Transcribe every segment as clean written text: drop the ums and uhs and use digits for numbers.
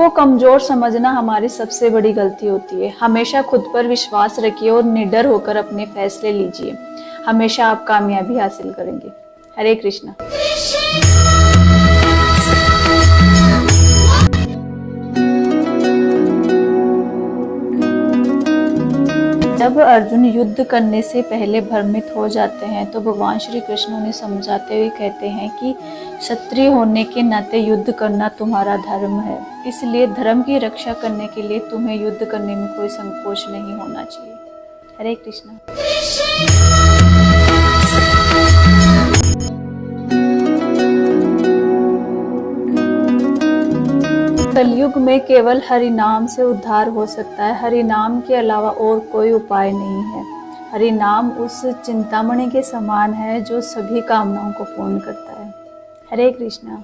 को कमजोर समझना हमारी सबसे बड़ी गलती होती है। हमेशा खुद पर विश्वास रखिए और निडर होकर अपने फैसले लीजिए। हमेशा आप कामयाबी हासिल करेंगे। हरे कृष्णा। जब अर्जुन युद्ध करने से पहले भ्रमित हो जाते हैं तो भगवान श्री कृष्ण उन्हें समझाते हुए कहते हैं कि क्षत्रिय होने के नाते युद्ध करना तुम्हारा धर्म है, इसलिए धर्म की रक्षा करने के लिए तुम्हें युद्ध करने में कोई संकोच नहीं होना चाहिए। हरे कृष्णा। कलयुग में केवल हरि नाम से उद्धार हो सकता है। हरि नाम के अलावा और कोई उपाय नहीं है। हरि नाम उस चिंतामणि के समान है जो सभी कामनाओं को पूर्ण करता है। हरे कृष्णा।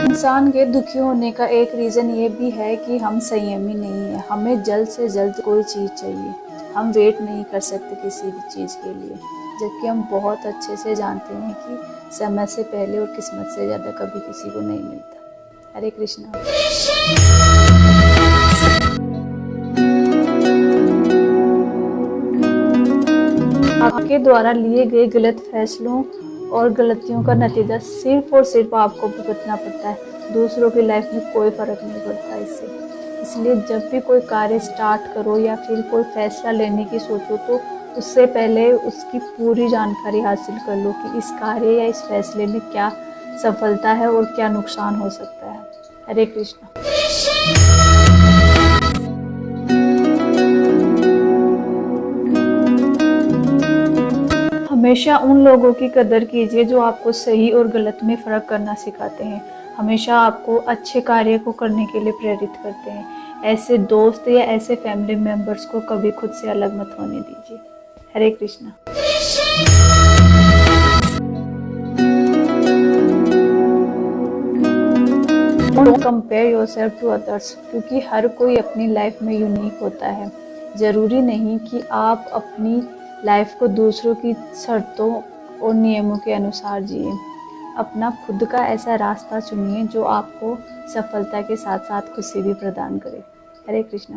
इंसान के दुखी होने का एक रीजन ये भी है कि हम संयमी नहीं है। हमें जल्द से जल्द कोई चीज चाहिए। हम वेट नहीं कर सकते किसी भी चीज के लिए, जबकि हम बहुत अच्छे से जानते हैं कि समय से पहले और किस्मत से ज्यादा कभी किसी को नहीं मिलता। हरे कृष्णा। आपके द्वारा लिए गए गलत फैसलों और गलतियों का नतीजा सिर्फ और सिर्फ आपको भुगतना पड़ता है। दूसरों की लाइफ में कोई फर्क नहीं पड़ता इससे। इसलिए जब भी कोई कार्य स्टार्ट करो या फिर कोई फैसला लेने की सोचो तो उससे पहले उसकी पूरी जानकारी हासिल कर लो कि इस कार्य या इस फैसले में क्या सफलता है और क्या नुकसान हो सकता है। हरे कृष्णा। हमेशा उन लोगों की कदर कीजिए जो आपको सही और गलत में फर्क करना सिखाते हैं। हमेशा आपको अच्छे कार्य को करने के लिए प्रेरित करते हैं। ऐसे दोस्त या ऐसे फैमिली मेंबर्स को कभी खुद से अलग मत होने दीजिए। हरे Krishna. Don't compare yourself to others, क्योंकि हर कोई अपनी लाइफ में यूनिक होता है। जरूरी नहीं कि आप अपनी लाइफ को दूसरों की शर्तों और नियमों के अनुसार जिए। अपना खुद का ऐसा रास्ता चुनिए जो आपको सफलता के साथ साथ खुशी भी प्रदान करे। हरे कृष्णा।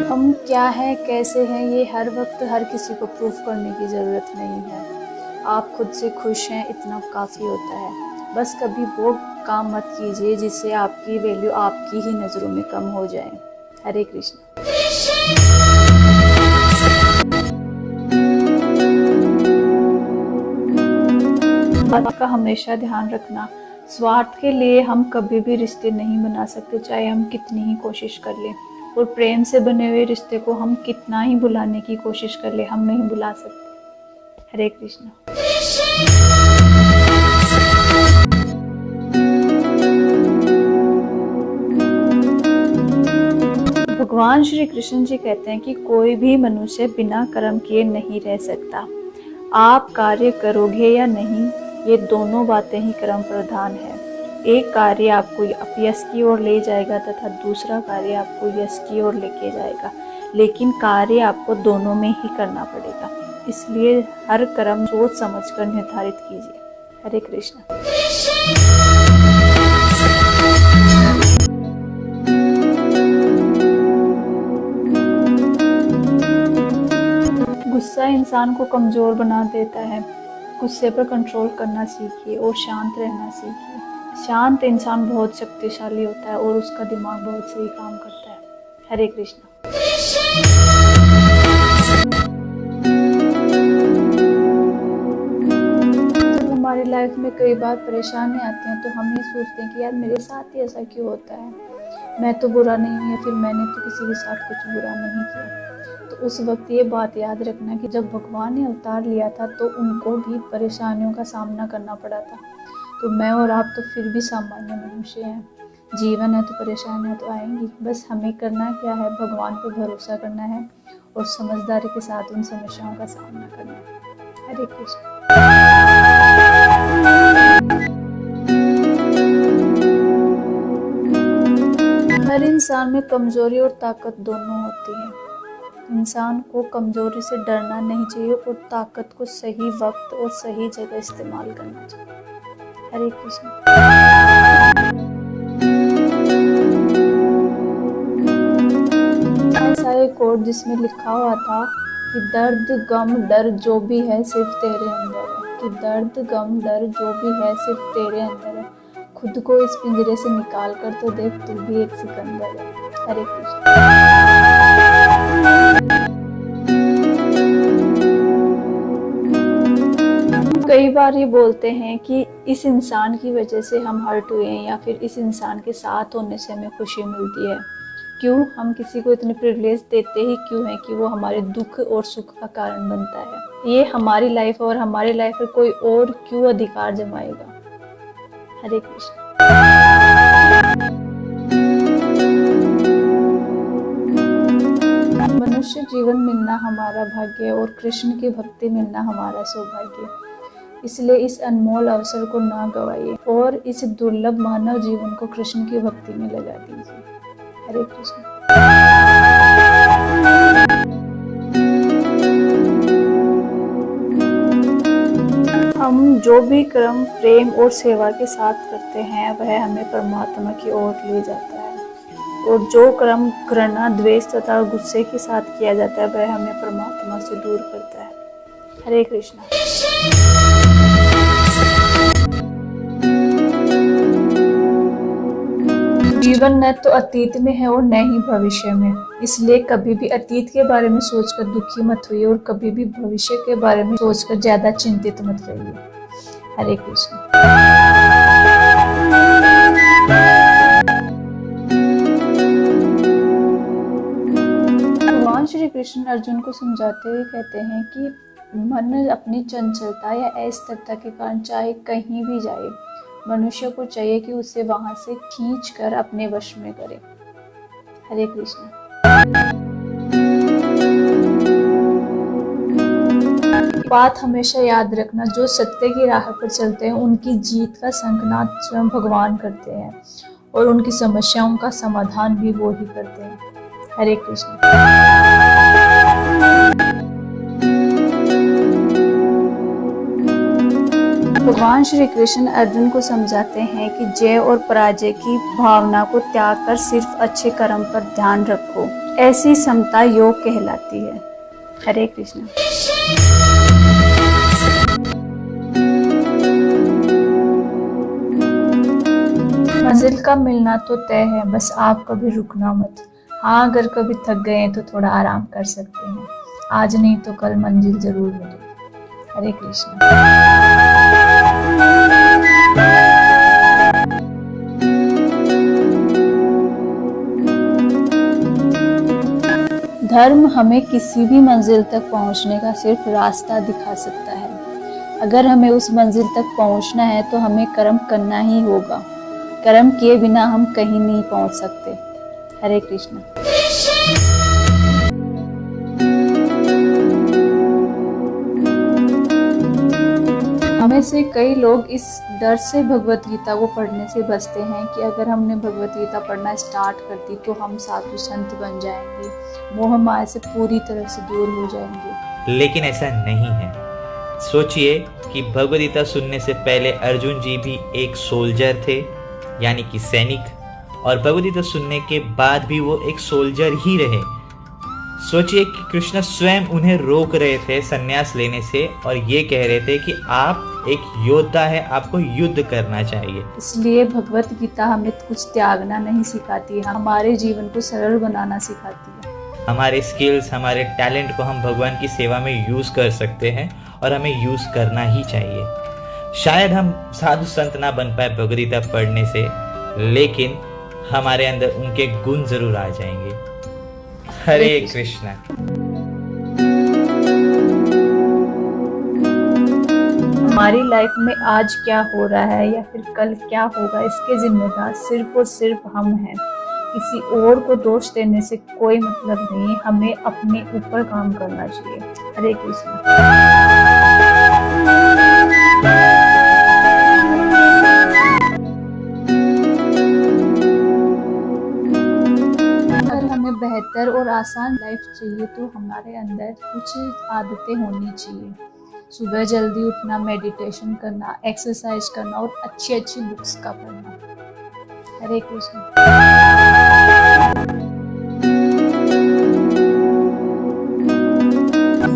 हम क्या हैं, कैसे हैं, ये हर वक्त हर किसी को प्रूफ करने की ज़रूरत नहीं है। आप खुद से खुश हैं, इतना काफ़ी होता है। बस कभी वो काम मत कीजिए जिससे आपकी वैल्यू आपकी ही नज़रों में कम हो जाए। हरे कृष्णा। बात का हमेशा ध्यान रखना, स्वार्थ के लिए हम कभी भी रिश्ते नहीं बना सकते, चाहे हम कितनी ही कोशिश कर लें। और प्रेम से बने हुए रिश्ते को हम कितना ही बुलाने की कोशिश कर ले, हम नहीं बुला सकते। हरे कृष्णा। भगवान श्री कृष्ण जी कहते हैं कि कोई भी मनुष्य बिना कर्म किए नहीं रह सकता। आप कार्य करोगे या नहीं, ये दोनों बातें ही कर्म प्रधान है। एक कार्य आपको यश की ओर ले जाएगा तथा दूसरा कार्य आपको यश की ओर लेके जाएगा, लेकिन कार्य आपको दोनों में ही करना पड़ेगा। इसलिए हर कर्म सोच समझकर निर्धारित कीजिए। हरे कृष्णा। गुस्सा इंसान को कमजोर बना देता है। गुस्से पर कंट्रोल करना सीखिए और शांत रहना सीखिए। शांत इंसान बहुत शक्तिशाली होता है और उसका दिमाग बहुत सही काम करता है। हरे कृष्णा। जब हमारी लाइफ में कई बार परेशानी आती है तो हम ये सोचते हैं कि यार मेरे साथ ही ऐसा क्यों होता है, मैं तो बुरा नहीं हूँ या फिर मैंने तो किसी के साथ कुछ बुरा नहीं किया। तो उस वक्त ये बात याद रखना कि जब भगवान ने अवतार लिया था तो उनको भी परेशानियों का सामना करना पड़ा था। तो मैं और आप तो फिर भी सामान्य मनुष्य हैं। जीवन है तो परेशानियां तो आएंगी। बस हमें करना क्या है, भगवान पर भरोसा करना है और समझदारी के साथ उन समस्याओं का सामना करना है। हरे कृष्ण। हर इंसान में कमजोरी और ताकत दोनों होती है। इंसान को कमजोरी से डरना नहीं चाहिए और ताकत को सही वक्त और सही जगह इस्तेमाल करना चाहिए। हरे कृष्ण। ऐसा एक कोट जिसमें लिखा हुआ था कि दर्द गम डर जो भी है सिर्फ तेरे अंदर है, कि दर्द गम डर जो भी है सिर्फ तेरे अंदर है। खुद को इस पिंजरे से निकाल कर तो देख, तू भी एक सिकंदर है। हरे कृष्ण। कई बार ये बोलते हैं कि इस इंसान की वजह से हम हर्ट हुए हैं या फिर इस इंसान के साथ होने से हमें खुशी मिलती है। क्यों हम किसी को इतने प्रिविलेज देते ही क्यों है कि वो हमारे दुख और सुख का कारण बनता है। ये हमारी लाइफ और हमारी लाइफ में कोई और क्यों अधिकार जमाएगा। हरे कृष्ण। मनुष्य जीवन मिलना हमारा भाग्य है और कृष्ण की भक्ति मिलना हमारा सौभाग्य। इसलिए इस अनमोल अवसर को ना गवाइए और इस दुर्लभ मानव जीवन को कृष्ण की भक्ति में लगा दीजिए। हरे कृष्ण। हम जो भी कर्म प्रेम और सेवा के साथ करते हैं वह हमें परमात्मा की ओर ले जाता है, और जो कर्म घृणा द्वेष तथा गुस्से के साथ किया जाता है वह हमें परमात्मा से दूर करता है। हरे कृष्णा। जीवन न तो अतीत में है और न ही भविष्य में, इसलिए कभी भी अतीत के बारे में सोचकर दुखी मत होइए और कभी भी भविष्य के बारे में सोचकर ज्यादा चिंतित मत रहिए। हरे कृष्ण। भगवान श्री कृष्ण अर्जुन को समझाते हुए कहते हैं कि मन अपनी चंचलता या अस्थिरता के कारण चाहे कहीं भी जाए, मनुष्य को चाहिए कि उसे वहां से खींच कर अपने वश में करे। हरे कृष्ण। बात हमेशा याद रखना, जो सत्य की राह पर चलते हैं उनकी जीत का संकनाद स्वयं भगवान करते हैं और उनकी समस्याओं का समाधान भी वो ही करते हैं। हरे कृष्ण। भगवान श्री कृष्ण अर्जुन को समझाते हैं कि जय और पराजय की भावना को त्याग कर सिर्फ अच्छे कर्म पर ध्यान रखो, ऐसी समता योग कहलाती है। हरे कृष्ण। मंजिल का मिलना तो तय है, बस आप कभी रुकना मत। हाँ, अगर कभी थक गए तो थोड़ा आराम कर सकते हैं, आज नहीं तो कल मंजिल जरूर मिलेगी। हरे कृष्ण। धर्म हमें किसी भी मंजिल तक पहुंचने का सिर्फ रास्ता दिखा सकता है। अगर हमें उस मंजिल तक पहुंचना है तो हमें कर्म करना ही होगा। कर्म किए बिना हम कहीं नहीं पहुंच सकते। हरे कृष्ण। हमें से कई लोग इस डर से भगवत गीता को पढ़ने से बचते हैं कि अगर हमने भगवत गीता पढ़ना स्टार्ट कर दी तो हम साधु संत बन जाएंगे, मोह माया से पूरी तरह से दूर हो जाएंगे। लेकिन ऐसा नहीं है। सोचिए कि भगवत गीता सुनने से पहले अर्जुन जी भी एक सोल्जर थे, यानी कि सैनिक, और भगवत गीता सुनने के बाद भी वो एक सोल्जर ही रहे। सोचिए कि कृष्ण स्वयं उन्हें रोक रहे थे संन्यास लेने से और ये कह रहे थे कि आप एक योद्धा है, आपको युद्ध करना चाहिए। इसलिए भगवत गीता हमें कुछ त्यागना नहीं सिखाती, हमारे जीवन को सरल बनाना सिखाती है। हमारे स्किल्स, हमारे टैलेंट को हम भगवान की सेवा में यूज कर सकते हैं और हमें यूज करना ही चाहिए। शायद हम साधु संत ना बन पाए भगवत गीता पढ़ने से, लेकिन हमारे अंदर उनके गुण जरूर आ जाएंगे। हरे कृष्णा। हमारी लाइफ में आज क्या हो रहा है या फिर कल क्या होगा, इसके जिम्मेदार सिर्फ और सिर्फ हम हैं। किसी और को दोष देने से कोई मतलब नहीं, हमें अपने ऊपर काम करना चाहिए। हरे कृष्ण। बेहतर और आसान लाइफ चाहिए तो हमारे अंदर कुछ आदतें होनी चाहिए। सुबह जल्दी उठना, मेडिटेशन करना, एक्सरसाइज करना और अच्छी अच्छी बुक्स का पढ़ना। हरे कृष्ण।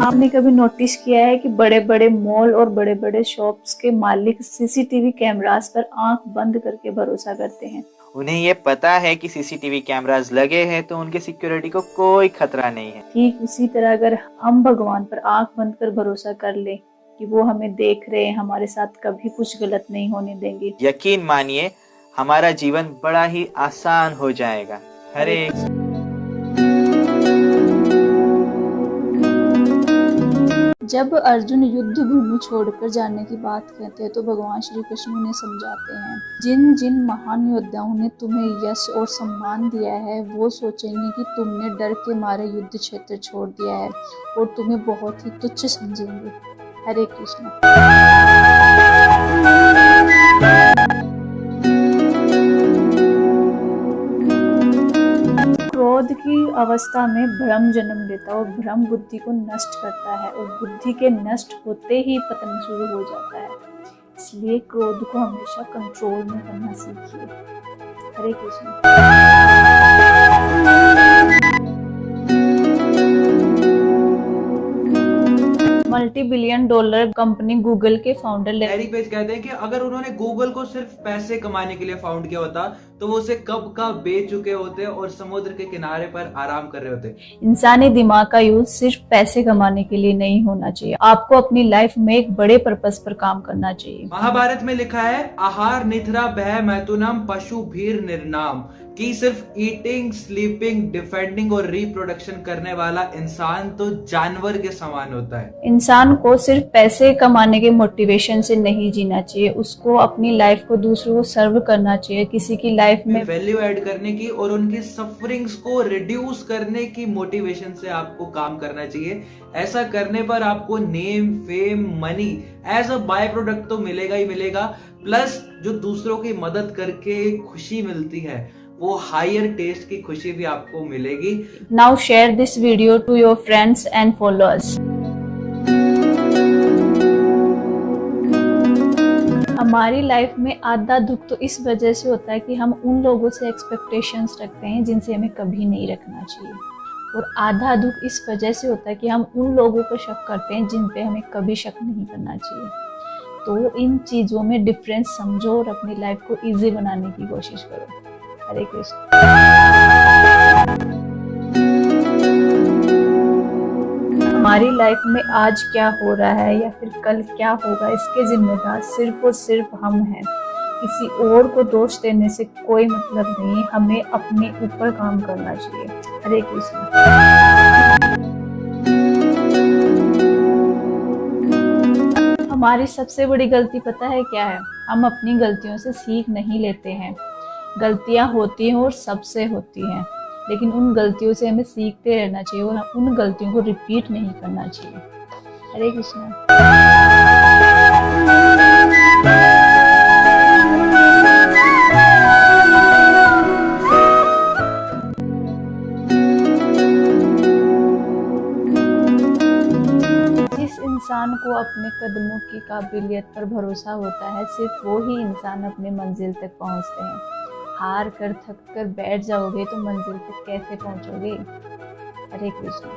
आपने कभी नोटिस किया है कि बड़े बड़े मॉल और बड़े बड़े शॉप्स के मालिक सीसीटीवी कैमरास पर आंख बंद करके भरोसा करते हैं। उन्हें ये पता है कि सीसीटीवी कैमरास लगे हैं तो उनके सिक्योरिटी को कोई खतरा नहीं है। ठीक उसी तरह अगर हम भगवान पर आंख बंद कर भरोसा कर ले कि वो हमें देख रहे हैं, हमारे साथ कभी कुछ गलत नहीं होने देंगे, यकीन मानिए हमारा जीवन बड़ा ही आसान हो जाएगा। हरे जब अर्जुन युद्ध भूमि छोड़कर जाने की बात कहते हैं तो भगवान श्री कृष्ण उन्हें समझाते हैं, जिन जिन महान योद्धाओं ने तुम्हें यश और सम्मान दिया है वो सोचेंगे कि तुमने डर के मारे युद्ध क्षेत्र छोड़ दिया है और तुम्हें बहुत ही तुच्छ समझेंगे। हरे कृष्ण। क्रोध की अवस्था में भ्रम जन्म लेता है और भ्रम बुद्धि को नष्ट करता है और बुद्धि के नष्ट होते ही पतन शुरू हो जाता है। इसलिए क्रोध को हमेशा कंट्रोल में करना सीखिए। Hare Krishna. Multi billion dollar company Google के फाउंडर लैरी पेज कहते हैं कि अगर उन्होंने गूगल को सिर्फ पैसे कमाने के लिए फाउंड किया होता तो वो उसे कब का बेच चुके होते और समुद्र के किनारे पर आराम कर रहे होते। इंसानी दिमाग का यूज सिर्फ पैसे कमाने के लिए नहीं होना चाहिए, आपको अपनी लाइफ में एक बड़े पर्पस पर काम करना चाहिए। महाभारत में लिखा है, आहार निद्रा भय मैथुनम पशु भीर निर्नाम, कि सिर्फ ईटिंग, स्लीपिंग, डिफेंडिंग और रिप्रोडक्शन करने वाला इंसान तो जानवर के समान होता है। इंसान को सिर्फ पैसे कमाने के मोटिवेशन से नहीं जीना चाहिए, उसको अपनी लाइफ को दूसरों को सर्व करना चाहिए, किसी की लाइफ में वैल्यू ऐड करने की और उनकी सफरिंग्स को रिड्यूस करने की मोटिवेशन से आपको काम करना चाहिए। ऐसा करने पर आपको name, fame, money as a by product तो मिलेगा ही मिलेगा, प्लस जो दूसरों की मदद करके खुशी मिलती है वो हायर टेस्ट की खुशी भी आपको मिलेगी। Now share this video to your friends and followers. हमारी लाइफ में आधा दुख तो इस वजह से होता है कि हम उन लोगों से एक्सपेक्टेशंस रखते हैं जिनसे हमें कभी नहीं रखना चाहिए, और आधा दुख इस वजह से होता है कि हम उन लोगों पर शक करते हैं जिन पे हमें कभी शक नहीं करना चाहिए। तो इन चीजों में डिफरेंस समझो और अपनी लाइफ को इजी बनाने की कोशिश करो। हरे कृष्ण। हमारी लाइफ में आज क्या हो रहा है या फिर कल क्या होगा इसके जिम्मेदार सिर्फ और सिर्फ हम हैं। किसी और को दोष देने से कोई मतलब नहीं, हमें अपने ऊपर काम करना चाहिए। हरे कृष्ण। हमारी सबसे बड़ी गलती पता है क्या है? हम अपनी गलतियों से सीख नहीं लेते हैं। गलतियां होती हैं और सबसे होती हैं, लेकिन उन गलतियों से हमें सीखते रहना चाहिए और उन गलतियों को रिपीट नहीं करना चाहिए। हरे कृष्ण। जिस इंसान को अपने कदमों की काबिलियत पर भरोसा होता है, सिर्फ वो ही इंसान अपने मंजिल तक पहुंचते हैं। हार कर थक कर बैठ जाओगे तो मंजिल तक कैसे पहुंचोगे? हरे कृष्ण।